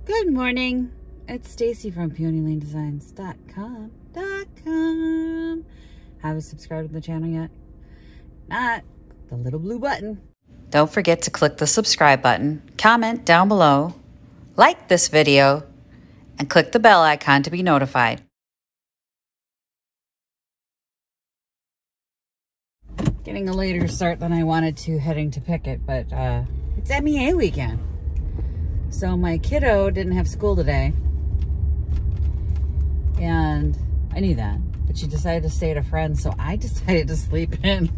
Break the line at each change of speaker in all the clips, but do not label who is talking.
Good morning. It's Stacy from PeonyLaneDesigns.com. Haven't subscribed to the channel yet? Not the little blue button.
Don't forget to click the subscribe button, comment down below, like this video, and click the bell icon to be notified.
Getting a later start than I wanted to heading to Pickett, but it's MEA weekend. So my kiddo didn't have school today, and I knew that, but she decided to stay at a friend's, so I decided to sleep in.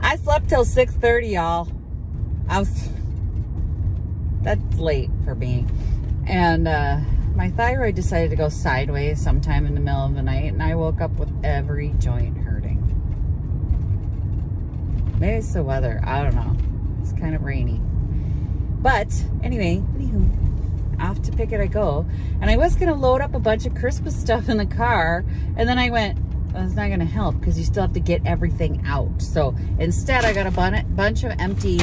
I slept till 6:30, y'all. That's late for me. And my thyroid decided to go sideways sometime in the middle of the night, and I woke up with every joint hurting. Maybe it's the weather, I don't know. It's kind of rainy. But anyway, anywho, off to Pickett I go. And I was gonna load up a bunch of Christmas stuff in the car, and then I went, well, it's not gonna help because you still have to get everything out. So instead I got a bunch of empty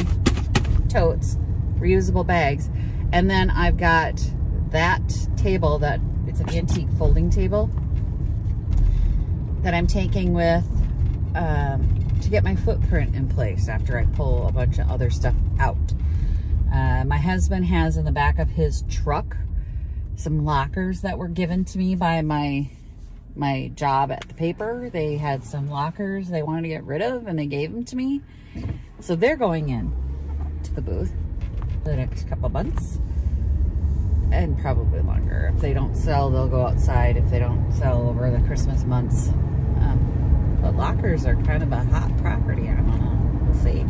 totes, reusable bags, and then I've got that table that it's an antique folding table that I'm taking with to get my footprint in place after I pull a bunch of other stuff out. My husband has in the back of his truck some lockers that were given to me by my job at the paper. They had some lockers they wanted to get rid of, and they gave them to me. So they're going in to the booth for the next couple months, and probably longer. If they don't sell, they'll go outside if they don't sell over the Christmas months. But lockers are kind of a hot property. I don't know. We'll see.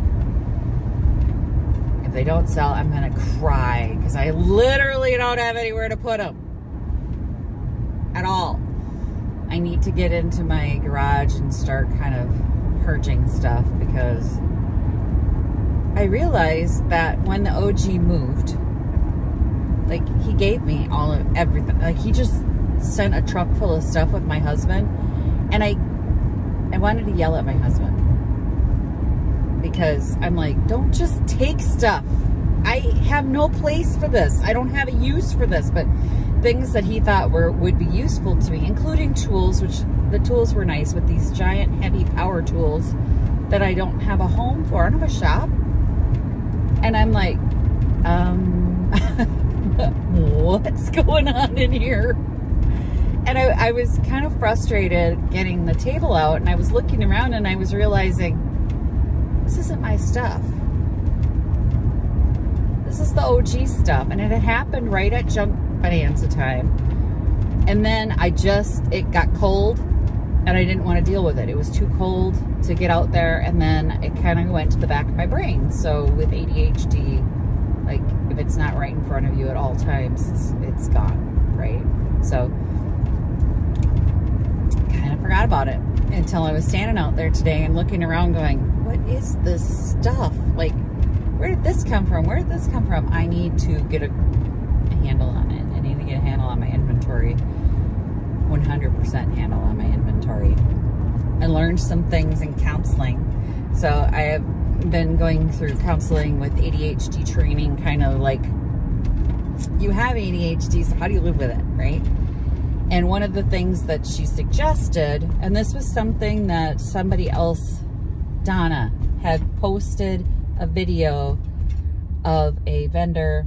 If they don't sell, I'm going to cry because I literally don't have anywhere to put them at all. I need to get into my garage and start kind of purging stuff, because I realized that when the OG moved, like, he gave me all of everything. Like, he just sent a truck full of stuff with my husband, and I wanted to yell at my husband, because I'm like, don't just take stuff. I have no place for this. I don't have a use for this. But things that he thought would be useful to me, including tools, which the tools were nice, with these giant heavy power tools that I don't have a home for. I don't have a shop. And I'm like, what's going on in here? And I was kind of frustrated getting the table out, and I was looking around and I was realizing, this isn't my stuff. This is the OG stuff. And it had happened right at junk bonanza time. And then it got cold, and I didn't want to deal with it. It was too cold to get out there, and then it kind of went to the back of my brain. So with ADHD, like, if it's not right in front of you at all times, it's gone, right? So kind of forgot about it until I was standing out there today and looking around going, what is this stuff? Like, where did this come from? Where did this come from? I need to get a handle on it. I need to get a handle on my inventory. 100% handle on my inventory. I learned some things in counseling. So I have been going through counseling with ADHD training, kind of like, you have ADHD, so how do you live with it, right? And one of the things that she suggested, and this was something that somebody else, Donna, had posted a video of a vendor.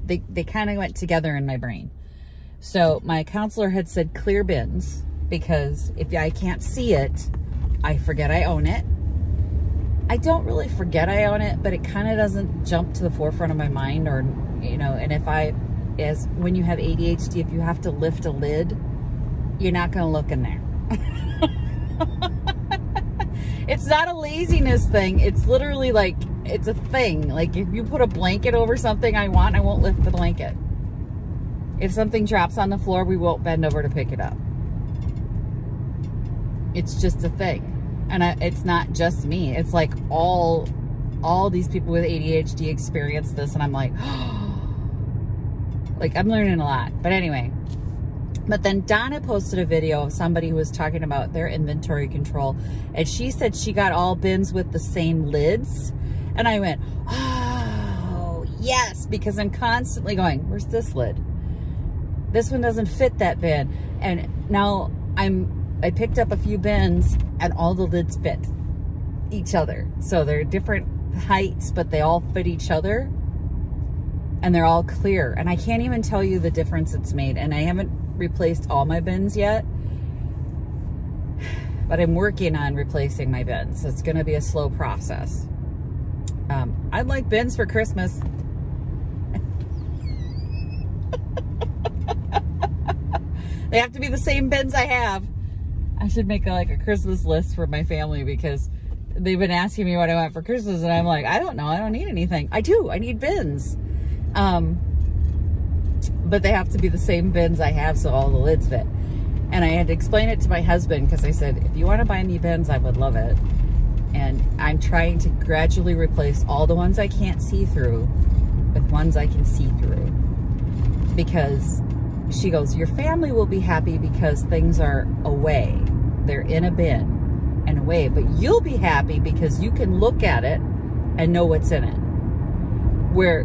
They kind of went together in my brain. So my counselor had said clear bins, because if I can't see it, I forget I own it. I don't really forget I own it, but it kind of doesn't jump to the forefront of my mind, or, you know, and when you have ADHD, if you have to lift a lid, you're not going to look in there. It's not a laziness thing. It's literally like, it's a thing. Like, if you put a blanket over something I want, I won't lift the blanket. If something drops on the floor, we won't bend over to pick it up. It's just a thing. And it's not just me. It's like all these people with ADHD experience this, and I'm like, like, I'm learning a lot. But anyway, But then Donna posted a video of somebody who was talking about their inventory control, and she said she got all bins with the same lids. And I went, ah, yes, because I'm constantly going, where's this lid? This one doesn't fit that bin. And now I picked up a few bins and all the lids fit each other. So they're different heights, but they all fit each other and they're all clear. And I can't even tell you the difference it's made. And I haven't replaced all my bins yet, but I'm working on replacing my bins. So it's gonna be a slow process. I'd like bins for Christmas. They have to be the same bins I have. I should make a Christmas list for my family because they've been asking me what I want for Christmas and I'm like, I don't know, I don't need anything. I do, I need bins. But they have to be the same bins I have so all the lids fit. And I had to explain it to my husband because I said, if you want to buy me bins, I would love it. And I'm trying to gradually replace all the ones I can't see through with ones I can see through. Because she goes, your family will be happy because things are away. They're in a bin and away, but you'll be happy because you can look at it and know what's in it. Where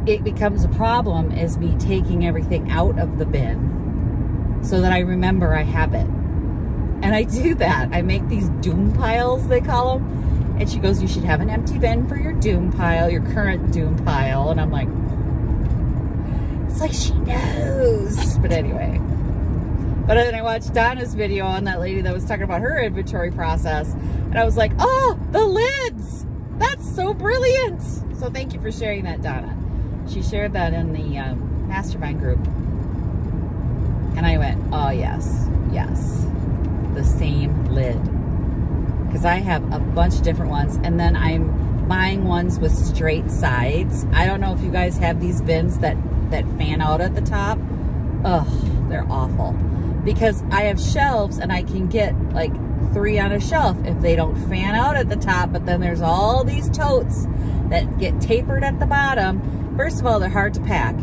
it becomes a problem is me taking everything out of the bin so that I remember I have it. And I do that. I make these doom piles, they call them. And she goes, you should have an empty bin for your doom pile, your current doom pile. And I'm like, it's like she knows. But anyway. But then I watched Donna's video on that lady that was talking about her inventory process. And I was like, oh, the lids. That's so brilliant. So thank you for sharing that, Donna. She shared that in the mastermind group. And I went, oh, yes, yes. The same lid. Because I have a bunch of different ones. And then I'm buying ones with straight sides. I don't know if you guys have these bins that fan out at the top. Ugh, they're awful. Because I have shelves and I can get like 3 on a shelf if they don't fan out at the top, but then there's all these totes that get tapered at the bottom. First of all, they're hard to pack.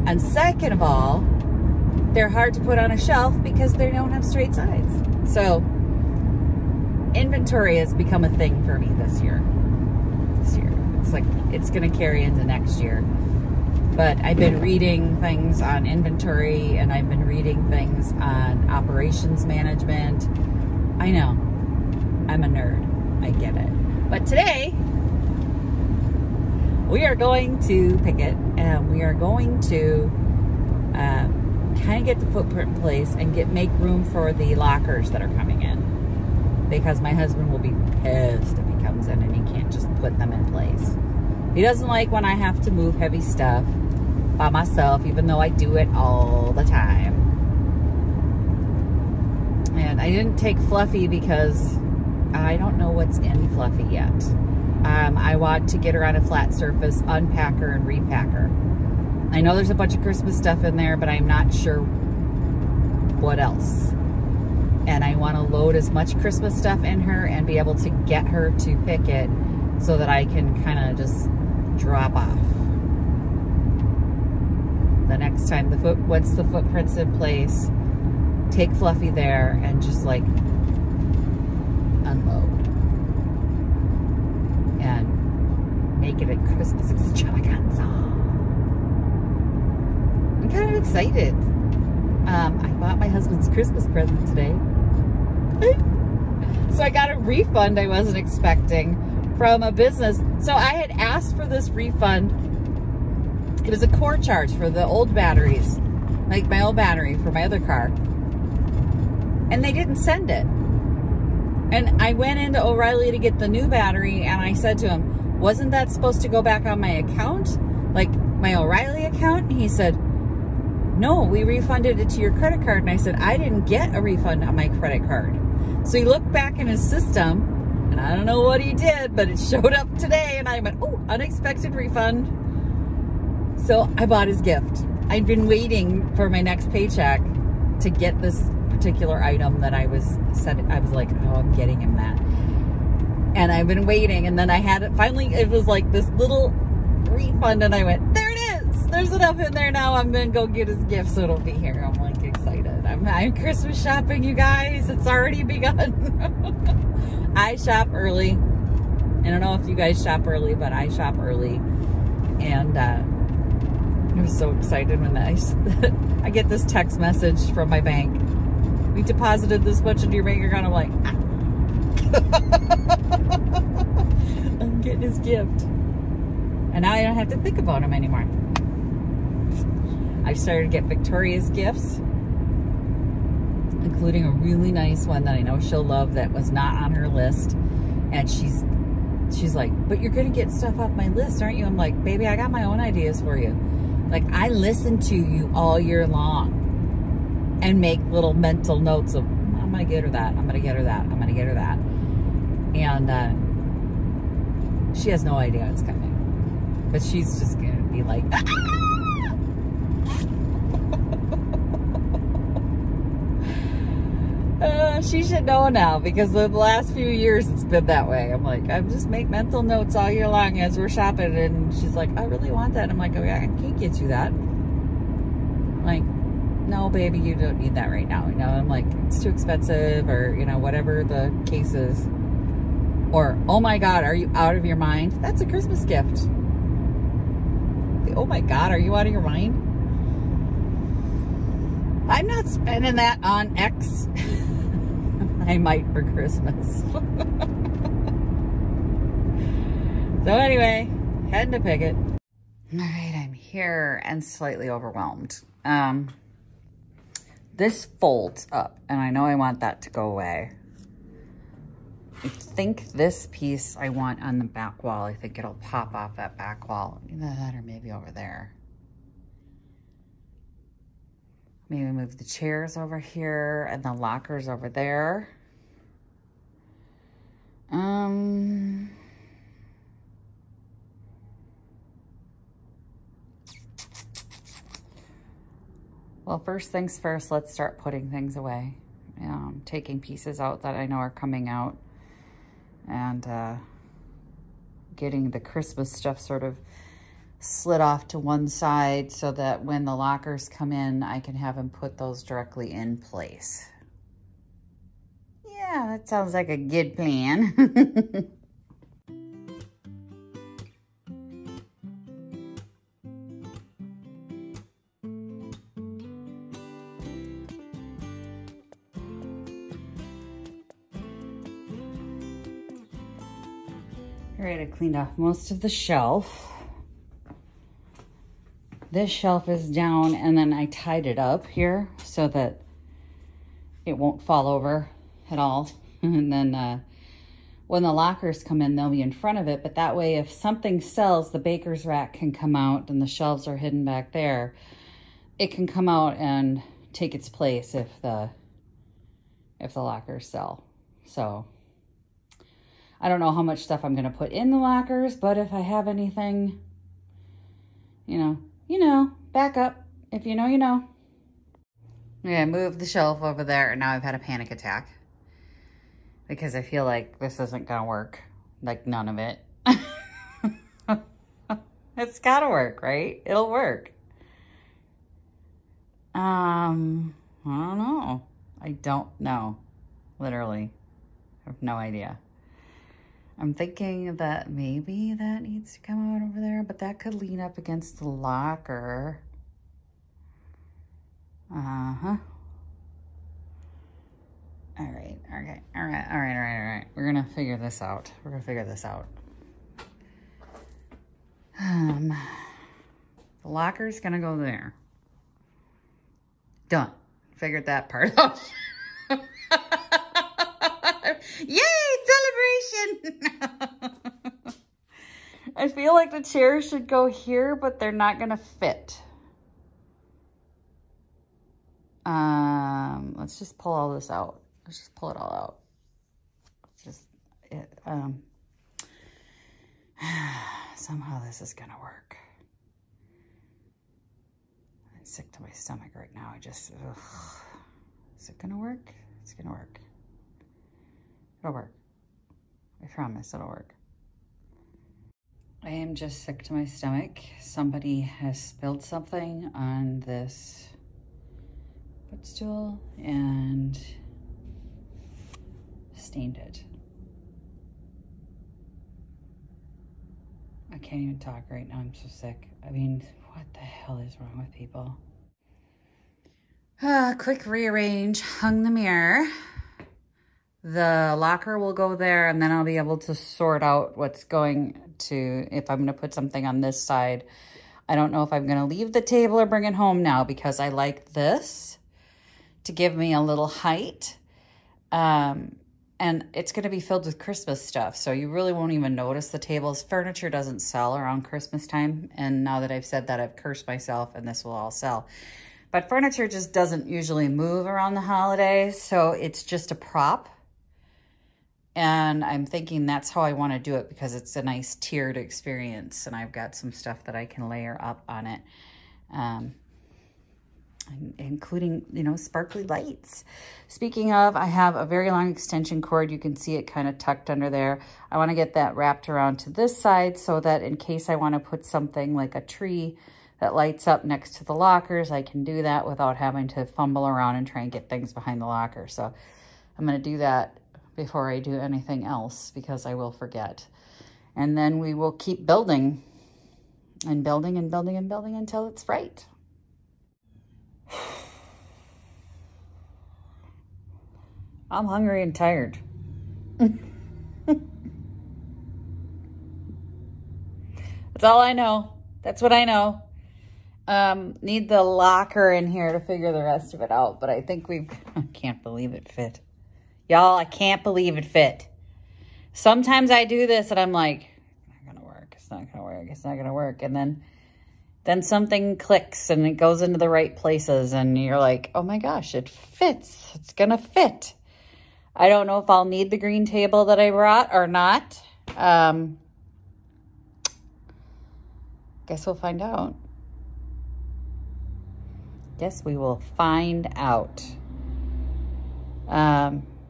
And second of all, they're hard to put on a shelf because they don't have straight sides. So inventory has become a thing for me this year. It's like, it's gonna carry into next year. But I've been reading things on inventory and I've been reading things on operations management. I know, I'm a nerd, I get it. But today, we are going to pick it and we are going to kind of get the footprint in place and make room for the lockers that are coming in. Because my husband will be pissed if he comes in and he can't just put them in place. He doesn't like when I have to move heavy stuff by myself, even though I do it all the time. And I didn't take Fluffy because I don't know what's in Fluffy yet. I want to get her on a flat surface, unpack her and repack her. I know there's a bunch of Christmas stuff in there, but I'm not sure what else. And I want to load as much Christmas stuff in her and be able to get her to pick it so that I can kind of just drop off. The next time once the footprint's in place, take Fluffy there and just like unload and make it a Christmas extravaganza. I'm kind of excited. I bought my husband's Christmas present today. So I got a refund I wasn't expecting from a business. So I had asked for this refund. It was a core charge for the old batteries, like my old battery for my other car. And they didn't send it. And I went into O'Reilly to get the new battery and I said to him, wasn't that supposed to go back on my account? Like my O'Reilly account? And he said, no, we refunded it to your credit card. And I said, I didn't get a refund on my credit card. So he looked back in his system and I don't know what he did, but it showed up today and I went, oh, unexpected refund. So I bought his gift. I'd been waiting for my next paycheck to get this particular item that I was like, oh, I'm getting him that. And I've been waiting and then I had it, finally it was like this little refund and I went, there it is. There's enough in there now. I'm gonna go get his gift so it'll be here. I'm like excited. I'm Christmas shopping, you guys. It's already begun. I shop early. I don't know if you guys shop early, but I shop early. And I was so excited when I get this text message from my bank. We deposited this much into your bank account. I'm like, ah. I'm getting his gift. And now I don't have to think about him anymore. I started to get Victoria's gifts, including a really nice one that I know she'll love that was not on her list. And she's like, but you're going to get stuff off my list, aren't you? I'm like, baby, I got my own ideas for you. Like, I listen to you all year long and make little mental notes of, I'm going to get her that. I'm going to get her that. I'm going to get her that. And she has no idea it's coming. But she's just going to be like, ah! She should know now, because the last few years it's been that way. I'm like, I just make mental notes all year long as we're shopping, and she's like, I really want that. I'm like, okay, I can't get you that. Like, no, baby, you don't need that right now. You know, I'm like, it's too expensive, or, you know, whatever the case is. Or, oh my God, are you out of your mind? That's a Christmas gift. Oh my God, are you out of your mind? I'm not spending that on X. I might for Christmas. So anyway, heading to Picket. All right, I'm here and slightly overwhelmed. This folds up, and I know I want that to go away. I think this piece I want on the back wall. I think it'll pop off that back wall. Either that or maybe over there. Maybe move the chairs over here and the lockers over there. Well, first things first, let's start putting things away. Taking pieces out that I know are coming out. And getting the Christmas stuff sort of slid off to one side so that when the lockers come in, I can have them put those directly in place. Yeah, that sounds like a good plan. All right, I cleaned off most of the shelf. This shelf is down, and then I tied it up here so that it won't fall over at all. And then when the lockers come in, they'll be in front of it. But that way, if something sells, the baker's rack can come out, and the shelves are hidden back there. It can come out and take its place if the lockers sell. So I don't know how much stuff I'm going to put in the lockers, but if I have anything, you know, back up. If you know, you know. Yeah, I moved the shelf over there, and now I've had a panic attack because I feel like this isn't going to work. Like, none of it. It's got to work, right? It'll work. I don't know. I don't know. Literally. I have no idea. I'm thinking that maybe that needs to come out over there, but that could lean up against the locker. Uh-huh. All right. We're gonna figure this out. The locker's gonna go there. Done. Figured that part out. Yay, celebration! I feel like the chairs should go here, but they're not gonna fit. Let's just pull all this out. Let's just pull it all out. Somehow this is gonna work. I'm sick to my stomach right now. Is it gonna work? It's gonna work. It'll work. I promise it'll work. I am just sick to my stomach. Somebody has spilled something on this footstool and stained it. I can't even talk right now. I'm so sick. I mean, what the hell is wrong with people? Quick rearrange. Hung the mirror. The locker will go there, and then I'll be able to sort out what's going to, if I'm going to put something on this side. I don't know if I'm going to leave the table or bring it home now, because I like this to give me a little height. And it's going to be filled with Christmas stuff, so you really won't even notice the tables. Furniture doesn't sell around Christmas time, and now that I've said that, I've cursed myself, and this will all sell. But furniture just doesn't usually move around the holidays, so it's just a prop. And I'm thinking that's how I want to do it, because it's a nice tiered experience, and I've got some stuff that I can layer up on it, including, you know, sparkly lights. Speaking of, I have a very long extension cord. You can see it kind of tucked under there. I want to get that wrapped around to this side so that in case I want to put something like a tree that lights up next to the lockers, I can do that without having to fumble around and try and get things behind the locker. So I'm going to do that before I do anything else, because I will forget. And then we will keep building and building and building and building until it's right. I'm hungry and tired. That's all I know. That's what I know. Need the locker in here to figure the rest of it out, but I think I can't believe it fit. Y'all, I can't believe it fit. Sometimes I do this and I'm like, it's not gonna work, it's not gonna work, it's not gonna work. And then something clicks and it goes into the right places and you're like, oh my gosh, it fits, it's gonna fit. I don't know if I'll need the green table that I brought or not. Guess we'll find out. Guess we will find out.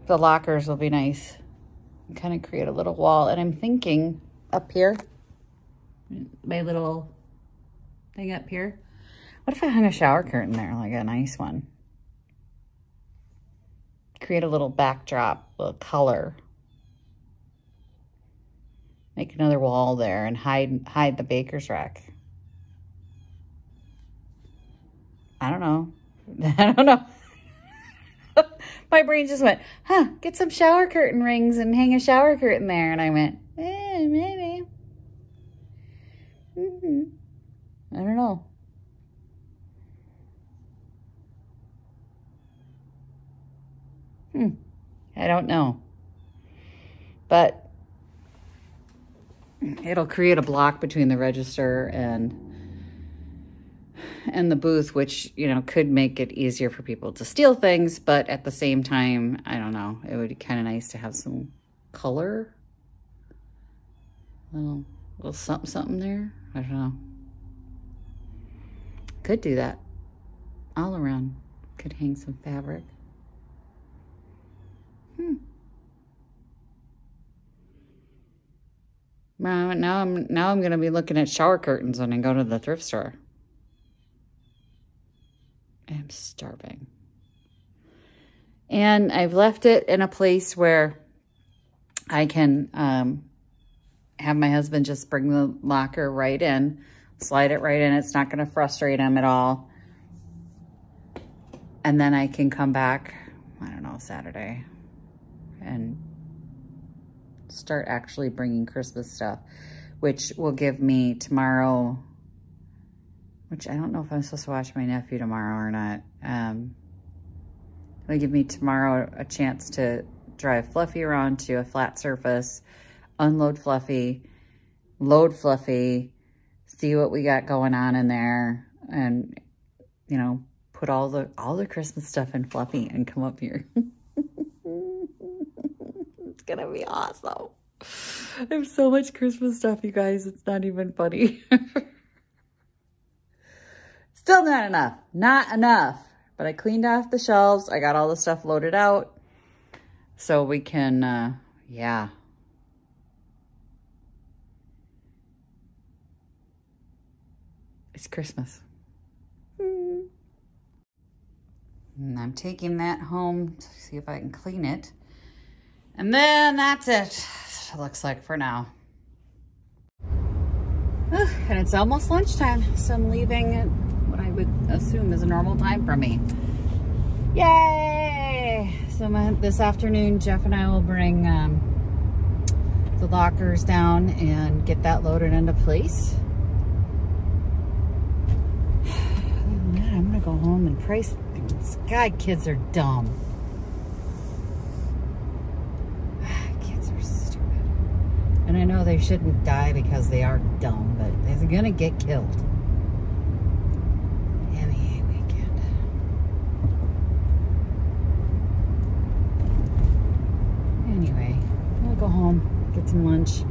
The lockers will be nice. Kind of create a little wall. And I'm thinking up here, my little thing up here, what if I hung a shower curtain there, like a nice one? Create a little backdrop, a little color. Make another wall there and hide the baker's rack. I don't know. I don't know. My brain just went, huh, get some shower curtain rings and hang a shower curtain there. And I went, maybe. I don't know. I don't know. But it'll create a block between the register and the booth, which, you know, could make it easier for people to steal things, but at the same time, I don't know, it would be kind of nice to have some color, little something there. I don't know. Could do that all around. Could hang some fabric. Now I'm gonna be looking at shower curtains when I go to the thrift store. I'm starving. And I've left it in a place where I can have my husband just bring the locker right in, slide it right in. It's not going to frustrate him at all. And then I can come back, I don't know, Saturday and start actually bringing Christmas stuff, which will give me tomorrow, which I don't know if I'm supposed to watch my nephew tomorrow or not. It'll give me tomorrow a chance to drive Fluffy around to a flat surface, unload Fluffy, load Fluffy, see what we got going on in there, and, you know, put all the Christmas stuff in Fluffy and come up here. It's gonna be awesome. I have so much Christmas stuff, you guys. It's not even funny. Still not enough. Not enough. But I cleaned off the shelves. I got all the stuff loaded out. So we can, yeah. It's Christmas. And I'm taking that home to see if I can clean it. And then that's it. It looks like for now. And it's almost lunchtime, so I'm leaving at what I would assume is a normal time for me. Yay! So this afternoon, Jeff and I will bring the lockers down and get that loaded into place. I'm gonna go home and price things. God, kids are dumb. Kids are stupid. And I know they shouldn't die because they are dumb, but they're gonna get killed. Heavy weekend. Anyway, we'll go home, get some lunch.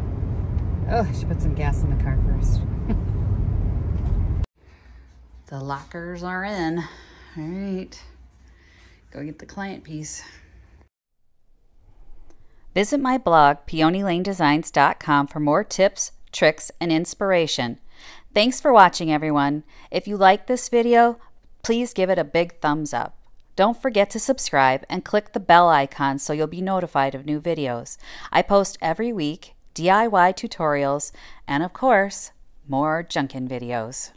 Oh, I should put some gas in the car first. The lockers are in. All right, go get the client piece.
Visit my blog, peonylanedesigns.com, for more tips, tricks, and inspiration. Thanks for watching, everyone. If you like this video, please give it a big thumbs up. Don't forget to subscribe and click the bell icon so you'll be notified of new videos. I post every week DIY tutorials and, of course, more junkin' videos.